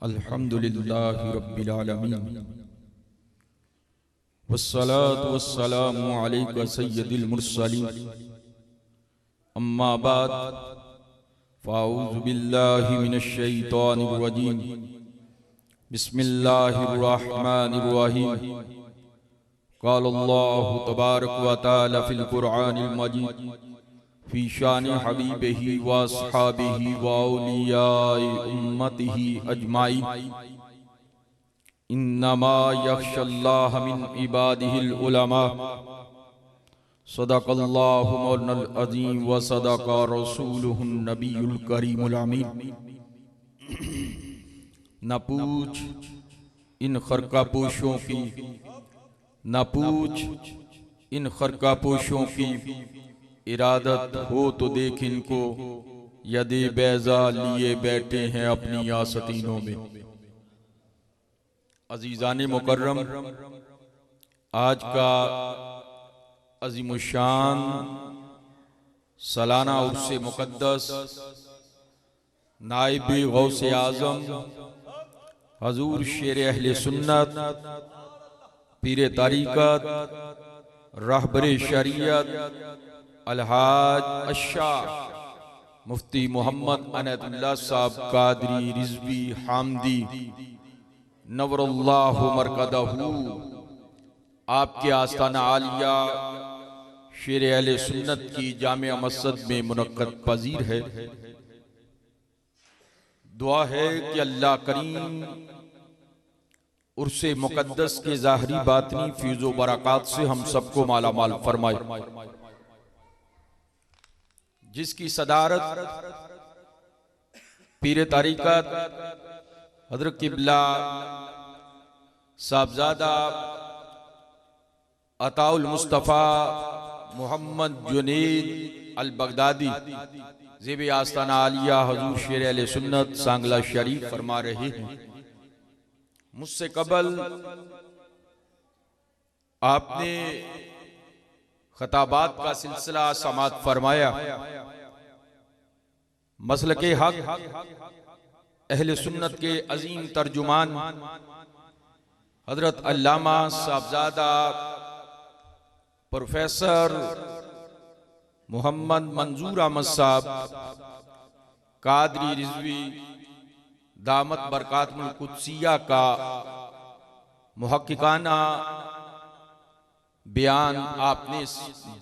अल्हम्दुलिल्लाहि रब्बिल आलमीन वस्सलातु वस्सलामु अलैका सय्यदिल मुरसलीन अम्मा बाद फ़अऊज़ु बिल्लाहि मिनश शैतानिर रजीम बिस्मिल्लाहिर रहमानिर रहीम क़ालल्लाहु तबारक व तआला फ़िल क़ुरआनिल मजीद फ़ी शानि हबीबिही व अस्हाबिही व औलियाए उम्मतिही अजमाइन इन्नमा यख्शल्लाह मिन इबादिहिल उलमा सदक़ल्लाहु मौलानाल अज़ीम व सदक़ा रसूलुहुन नबियुल करीमुल अमीन। न पूछ इन खरकापोशों की, न पूछ इन खरकापोशों की, इरादत हो तो देख इनको, यदि बैजा लिए बैठे हैं अपनी आसतीनों में। अजीज़ान मुकर्रम, आज का अज़ीमुशान सालाना उर्से मुक़द्दस नाइब गौसे आज़म हजूर शेर अहले सुन्नत पीर तारीक़त रहबरे शरीयत अलहाज अशाह मुफ्ती मोहम्मद अनतुल्लाह साहब कादरी रिज़वी हामदी नवरल्लाहु मरकदहू आपके आस्ताना आलिया शेर अहले सुन्नत की जामिया मस्जिद में मुनक्कद पजीर है। दुआ है कि अल्लाह करीम उर्से मुक़द्दस के ज़ाहरी बातनी फीज़ो बरक़ात से हम सबको माला माल फरमाए। जिसकी सदारत पीर तारीक़त हज़रत क़िबला साहबज़ादा अताउल मुस्तफ़ा मोहम्मद जुनैद अल बगदादी ज़ेब आस्ताना आलिया हजूर शेर अहले सुन्नत सांगला शरीफ फरमा रहे हैं। मुझसे कबल आपने खताबात का सिलसिला समात फरमाया। मसलके हक अहले सुन्नत के अजीम तर्जुमान हजरत अल्लामा साहबजादा प्रोफेसर मोहम्मद मंजूर अहमद साहब कादरी रिज़वी दामत बरकातुल कुद्सिया का मुहक्किकाना बयान आपने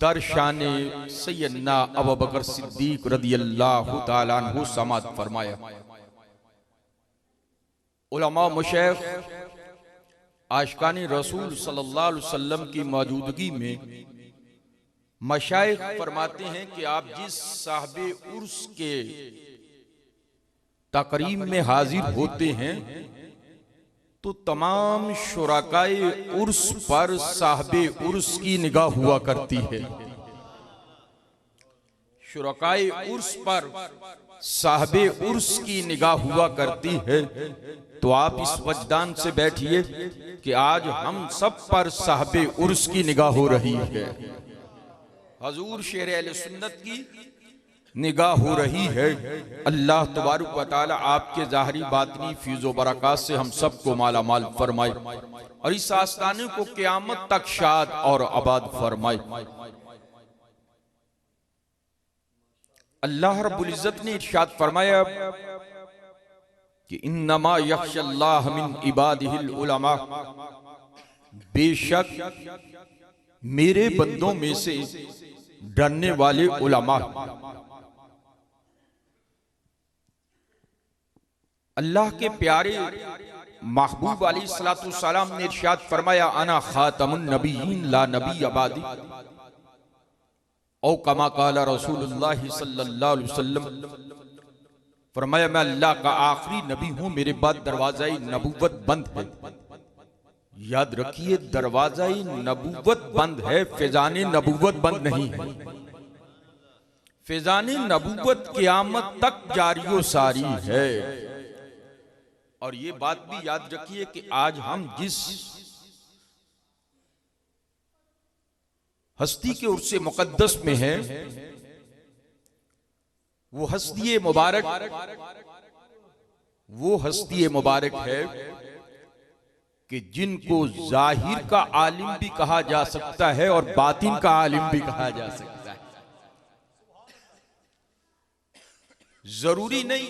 दरशाने सैयदना अबू बकर सिद्दीक रदियल्लाहु ताला अन्हु समात फरमाया। उलमा मशाइख आशिकानी रसूल सल्लल्लाहु अलैहि वसल्लम की मौजूदगी में मशाइख फरमाते हैं कि आप जिस साहबे उर्स के तकरीम में हाजिर होते हैं तो तमाम शुराकाए उर्स पर साहबे उर्स की निगाह हुआ करती है। शुराकाए उर्स पर साहबे उर्स की निगाह हुआ करती है। तो आप इस वजदान से बैठिए कि आज हम सब पर साहबे उर्स की निगाह हो रही है, हजूर शेर अहले सुन्नत की निगाह हो रही है। अल्लाह तबारक व तआला आपके ज़ाहरी बातनी फीज़ो बरक़ात से हम सबको माला माल फरमाए और इस आस्ताने को क़यामत तक शाद और आबाद फरमाए। अल्लाह रब्बुल इज़्ज़त ने इरशाद फरमाया कि इन्नमा यख्शल्लाह मिन इबादिहिल उलमा, बेशक मेरे बंदों में से डरने वाले उलमा। अल्लाह के प्यारे महबूब अलैहिस्सलातु वस्सलाम ने इरशाद फरमाया अना खातमुन नबिय्यीन ला नबी अबादी औ कमा काला रसूलुल्लाह सल्लल्लाहु अलैहि वसल्लम। फरमाया मैं अल्लाह का आखिरी नबी हूं, मेरे बाद दरवाज़ाए नबूवत बंद है। याद रखिए, दरवाज़ाए नबूवत बंद है, फैज़ाने नबूवत बंद नहीं है। फैज़ाने नबूवत क़यामत तक जारी सारी है। और ये बात भी याद रखिए कि आज हम जिस हस्ती के उर्से मुक़द्दस में है वो हस्ती मुबारक वो हस्ती मुबारक है कि जिनको जाहिर का आलिम भी कहा जा सकता है और बातिन का आलिम भी कहा जा सकता है। जरूरी नहीं,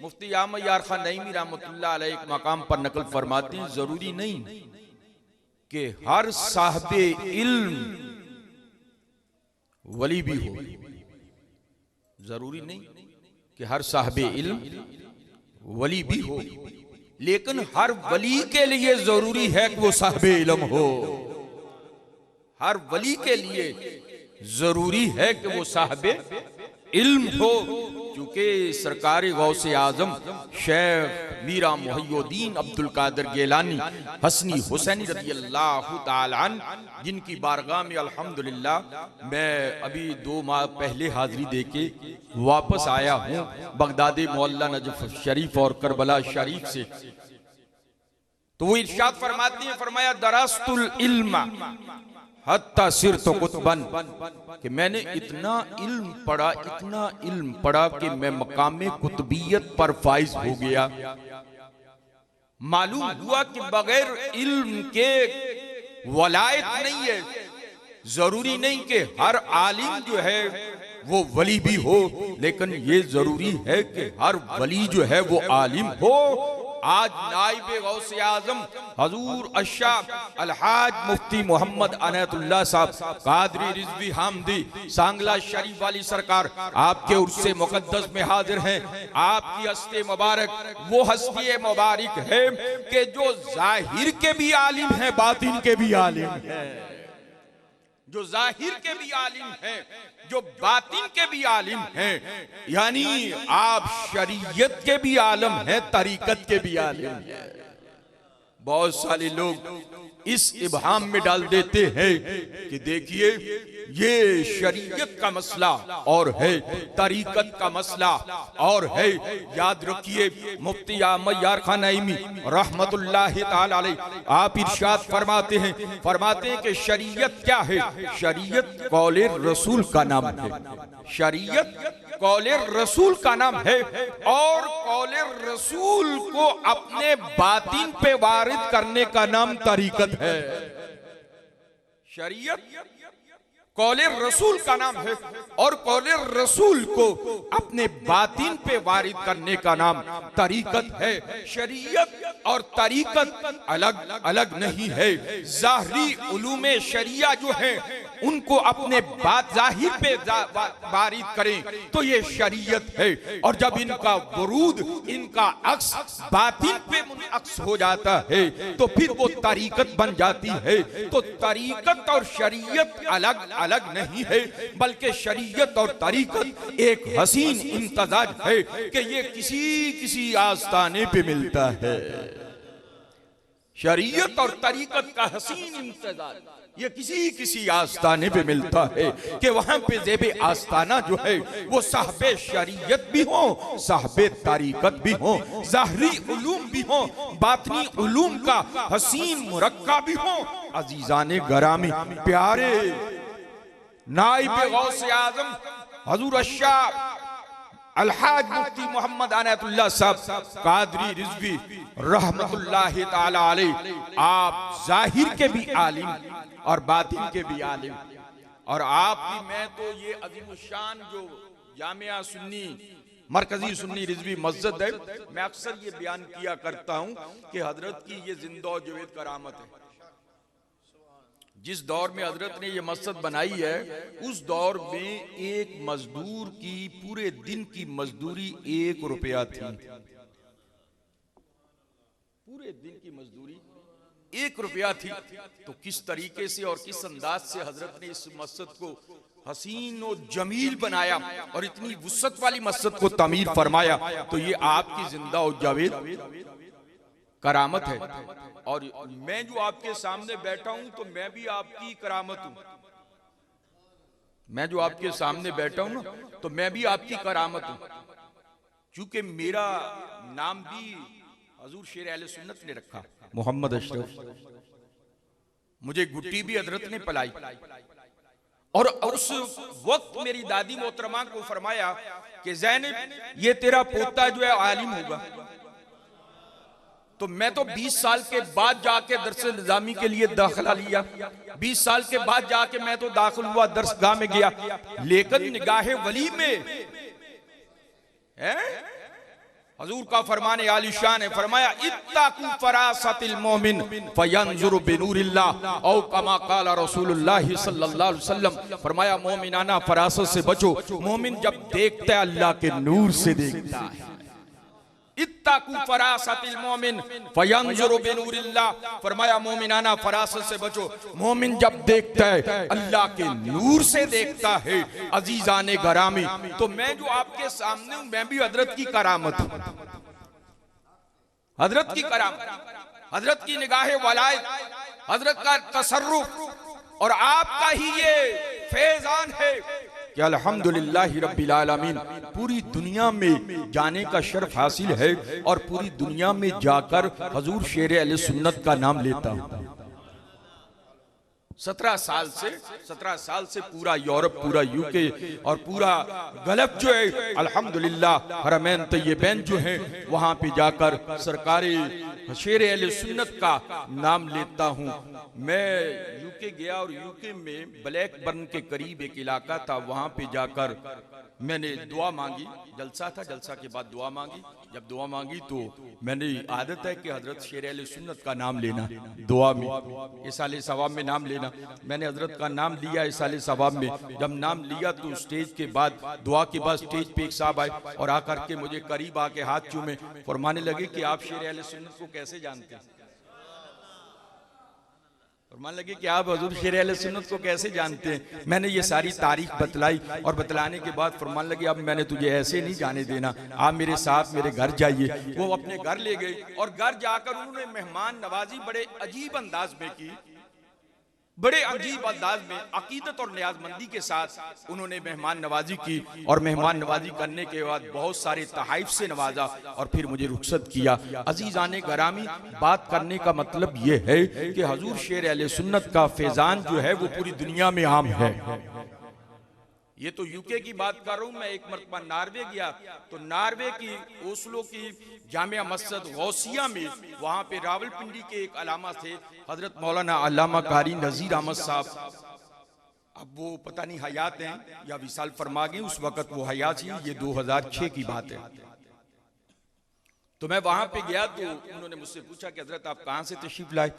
मुफ्ती आमद यार खान नईमी रहमतुल्लाह अलैह एक मकाम पर नकल फरमाते हैं, जरूरी नहीं कि हर साहबे इल्म वली भी हो। जरूरी नहीं कि हर साहबे इल्म वली भी हो, लेकिन हर वली के लिए जरूरी है कि वो साहबे इल्म हो। हर वली के लिए जरूरी है कि वो साहबे इल्म हो, क्योंकि सरकार गौसे आजम शेख मीरा मुहय्यिद्दीन अब्दुल कादिर गेलानी हसनी हुसैनी रज़ी अल्लाह ताला अन्हु, जिनकी बारगाह में अल्हम्दुलिल्लाह मैं अभी 2 माह पहले हाजिरी देके वापस आया हूँ बगदादी मोहल्ला नजफ शरीफ और करबला शरीफ से, तो वो इरशाद फरमाती हैं, फरमाया दरस्तुल इल्म हत्ता सिरतु कुतबन, कि मैंने इतना इल्म पढ़ा कि मैं मकामे कुतबियत पर फाइज हो गया। मालूम हुआ कि बगैर इल्म के वलायत नहीं है। जरूरी नहीं कि हर आलिम जो है वो वली भी हो, लेकिन ये जरूरी है कि हर वली जो है वो आलिम हो। आज नाइबे गौसे आजम हजूर अशाह अलहाज मुफ्ती मोहम्मद अनैतुल्लाह साहब कादरी रिजवी हामदी सांगला शरीफ वाली सरकार आपके उर्से मुकद्दस में हाजिर हैं। आपकी हस्ते मुबारक वो हस्ती मुबारक है कि जो जाहिर के भी आलिम है, बातिन के भी आलिम है। जो जाहिर के भी आलिम है, जो बातिन के भी आलिम हैं, यानी आप शरीयत के भी आलम हैं, तरीकत के भी आलिम हैं। बहुत सारे लोग इस इबहाम में डाल देते हैं कि देखिए ये शरीयत का मसला और है, तरीकत का मसला और है। याद रखिए मुफ्ती आमद यार खान नईमी रहमतुल्लाह ताला अलैह आप इरशाद फरमाते हैं कि शरीयत क्या है? शरीयत कौले रसूल का नाम है। शरीयत कौले रसूल का नाम है और कौले रसूल को अपने बातिन पे वारिद करने का नाम तरीकत है। शरीयत कौले रसूल का नाम है और कौले रसूल को अपने बातिन पे वारिद करने का नाम तरीकत है। शरीयत और तरीकत अलग अलग नहीं है। ज़ाहिरी उलूमे शरिया जो है उनको अपने बात जाहिर पे वारिद करें तो ये शरीयत है, और जब इनका वरूद, इनका अक्स बातिन पे मुनअक्स हो जाता है तो फिर वो तरीकत बन जाती है। तो तरीकत और शरीयत अलग अलग नहीं है, बल्कि शरीयत और तरीकत एक हसीन इम्तजाज है कि ये किसी आस्ताने पे मिलता है। शरीयत और तरीकत का हसीन इम्तजाज ये किसी आस्ताने पे मिलता है कि वहां पे जेबे आस्ताना जो है वो साहबे शरीयत भी हो, साहबे तरीकत भी हो, ज़ाहिरी उलूम भी हो, बातनी उलूम का हसीन मुरक्का भी हो। अजीजाने गरामी प्यारे नाइबे गौसे आजम हजूर अशाह अलहाज मुफ्ती मोहम्मद अनैतुल्लाह साहब कादरी रिजवी रहमतुल्लाह ताला अलैह आप जाहिर के भी आलिम और बातिन के भी आलिम, और आप भी मैं तो ये अजीमुशान जो जामिया सुन्नी मरकजी सुन्नी रिजवी मस्जिद है, मैं अक्सर ये बयान किया करता हूँ कि हजरत की ये जिंदा जवेद करामत है। जिस दौर में हजरत ने ये मस्जिद बनाई है उस दौर में एक मजदूर की पूरे दिन की मजदूरी 1 रुपया थी। पूरे दिन की मजदूरी 1 रुपया थी। तो किस तरीके से और किस अंदाज से हजरत ने इस मस्जिद को हसीन और जमील बनाया और इतनी वुसअत वाली मस्जिद को तामीर फरमाया, तो ये आपकी जिंदा और जावेद करामत है। और मैं जो आपके सामने बैठा हूं तो मैं भी आपकी करामत हूं। मैं जो आपके सामने बैठा हूं ना तो मैं भी आपकी करामत हूं, क्योंकि मेरा नाम भी हजूर शेर अहले सुन्नत ने रखा, मोहम्मद अशरफ। मुझे गुट्टी भी हजरत ने पलाई, और उस वक्त मेरी दादी मोहतरमा को फरमाया कि ज़ैनब ये तेरा पोता जो है आलिम होगा। तो मैं तो 20 साल के बाद जाके दरस निजामी के लिए दाखिला लिया, 20 साल के बाद जाके मैं तो दाखिल हुआ, दरसगाह में गया, लेकिन निगाहे वली में है हजूर का फरमाने आलिशान है, फरमाया इत्ताकू फरासतिल मोमिन फयंजुरु बिनूरिल्लाह औ कमा काला रसूलुल्लाह सल्लल्लाहु अलैहि वसल्लम, फरमाया मोमिनाना फरासत से बचो, मोमिन जब देखता है अल्लाह के नूर से देखता है। इत्ताकू फरासतिल मोमिन फयंजुरु बिनूरिल्लाह, फरमाया मोमिनाना फरासत से बचो, मोमिन जब देखता है अल्लाह के नूर से देखता है। अजीजाने गरामी, तो मैं जो आपके सामने हूं मैं भी हजरत की करामत हूं, हजरत की करामत, हजरत की निगाहे वलायत, हजरत का तसर्रुफ और आपका ही ये फैजान है कि अल्हम्दुलिल्लाह रब्बिल आलमीन पूरी दुनिया में जाने का शर्फ हासिल है और पूरी दुनिया में जाकर हजूर शेर अहले सुन्नत का नाम लेता हूं। 17 साल से पूरा यूरोप, पूरा यूके और पूरा गल्फ जो है अल्हम्दुलिल्लाह हरमैन तय्यबैन जो है वहां पे जाकर सरकारी शेर अहले सुन्नत का नाम लेता हूं। मैं यूके गया और यूके में ब्लैकबर्न के करीब एक इलाका था, वहां पे जाकर मैंने दुआ मांगी, जलसा था, जलसा के बाद दुआ मांगी। जब दुआ मांगी तो मैंने आदत है कि हजरत शेर अहले सुन्नत का नाम लेना दुआ में, इसाले सवाब में नाम लेना। मैंने हजरत का नाम लिया इसाले सवाब में। जब नाम लिया तो स्टेज के बाद, दुआ के बाद स्टेज पे एक साहब आए और आकर के मुझे करीब आके हाथ चूमे, फरमाने लगे कि आप शेर अहले सुन्नत को कैसे जानते हैं? और मान लगे कि आप हजूर शेर अहले सुन्नत को कैसे जानते हैं? मैंने ये सारी तारीख बतलाई और बतलाने के बाद फरमान लगे अब मैंने तुझे ऐसे नहीं जाने देना, आप मेरे साथ मेरे घर जाइए। वो अपने घर ले गए और घर जाकर उन्होंने मेहमान नवाजी बड़े अजीब अंदाज में की, बड़े अजीब अंदाज में अकीदत और न्याजमंदी के साथ उन्होंने मेहमान नवाजी की। और मेहमान नवाजी करने के बाद बहुत सारे तहाइफ से नवाजा और फिर मुझे रुखसत किया। अजीजाने गरामी, बात करने का मतलब ये है कि हजूर शेर अहले सुन्नत का फैजान जो है वो पूरी दुनिया में आम है। ये तो यूके की बात कर रहा हूं। मैं एक मरतबा नार्वे गया तो नार्वे की ओस्लो की जामिया मस्जिद गौसिया में, वहां पे रावलपिंडी के एक अलामा थे हजरत मौलाना अल्लामा कारी नजीर अहमद साहब। अब वो पता नहीं हयात हैं या विसाल फरमा गए, उस वक्त वो हयात थी, ये 2006 की बात है। तो मैं वहां पे गया तो उन्होंने मुझसे पूछा कि हजरत आप कहां से तशरीफ लाए?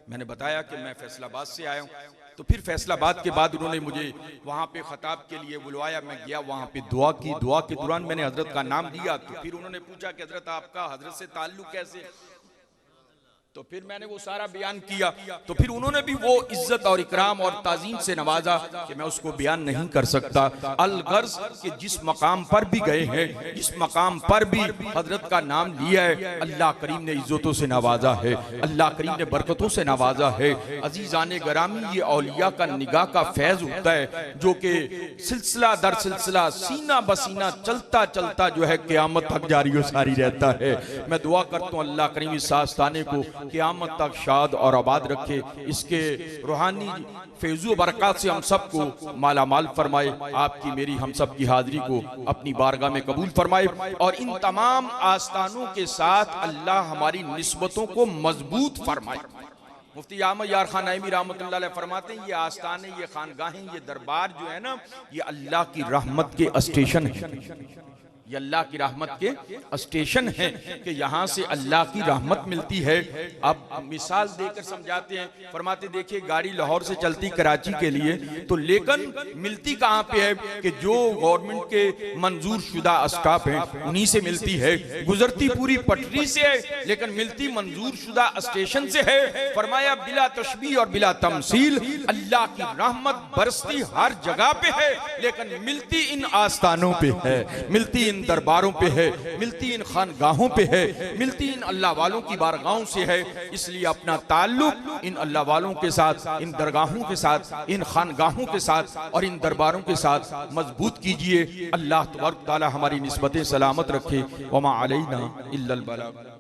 मैंने बताया कि मैं फैसलाबाद से आया हूं। तो फिर फैसलाबाद के बाद उन्होंने मुझे वहां पे खताब के लिए बुलवाया। मैं गया, वहां पे दुआ की। दुआ के दौरान मैंने हजरत का नाम लिया तो फिर उन्होंने पूछा कि हजरत आपका हजरत से ताल्लुक कैसे? तो फिर मैंने वो सारा बयान किया। तो फिर उन्होंने भी वो इज्जत और इकराम और ताजीम से नवाजा कि मैं उसको बयान नहीं कर सकता। अलगर्ज कि जिस मकाम पर भी गए हैं, जिस मकाम पर भी हजरत का नाम लिया है, अल्लाह करीम ने इज्जतों से नवाजा है, अल्लाह करीम ने बरकतों से नवाजा है। अजीजाने गरामी, ये औलिया का निगाह का फैज होता है जो कि सिलसिला दर सिलसिला, सीना बसीना चलता चलता जो है क़यामत तक जारी व सारी रहता है। मैं दुआ करता हूँ अल्लाह करीम इस आस्थाने को क़यामत तक शाद और आबाद रखे, इसके रूहानी फैज़ो बरक़ात से हम सबको माला माल फरमाए, आपकी मेरी हम सब की हाजिरी को अपनी बारगाह में कबूल फरमाए और इन तमाम आस्थानों के साथ अल्लाह हमारी निस्बतों को मजबूत फरमाए। मुफ्ती अहमद यार खान नईमी रहमतुल्लाह अलैह फरमाते हैं ये आस्थाने, ये खानगाहें, ये दरबार जो है ना, ये अल्लाह की रहमत के स्टेशन है। ये अल्लाह की रहमत के स्टेशन है कि यहाँ से अल्लाह की रहमत मिलती है। अब मिसाल देकर समझाते हैं, फरमाते देखिए गाड़ी लाहौर से चलती कराची के लिए तो लेकिन मिलती कहाँ पे है कि जो गवर्नमेंट के मंजूर शुदा स्टाफ हैं उन्हीं से मिलती है। गुजरती पूरी पटरी से है लेकिन मिलती मंजूर शुदा स्टेशन से है। फरमाया बिला तशबीह और बिला तमसील अल्लाह की रहमत बरसती हर जगह पे है लेकिन मिलती इन आस्थानों पे है, मिलती इन दरबारों पे है, मिलती इन खानगाहों पे है, मिलती इन अल्लाह वालों की बारगाहों से है। इसलिए अपना ताल्लुक इन अल्लाह वालों के साथ, इन दरगाहों के साथ, इन खानगाहों के साथ और इन दरबारों के साथ मजबूत कीजिए। अल्लाह तबारक तआला हमारी निस्बतें सलामत रखे। वमा अलैना इल्लल बलाग।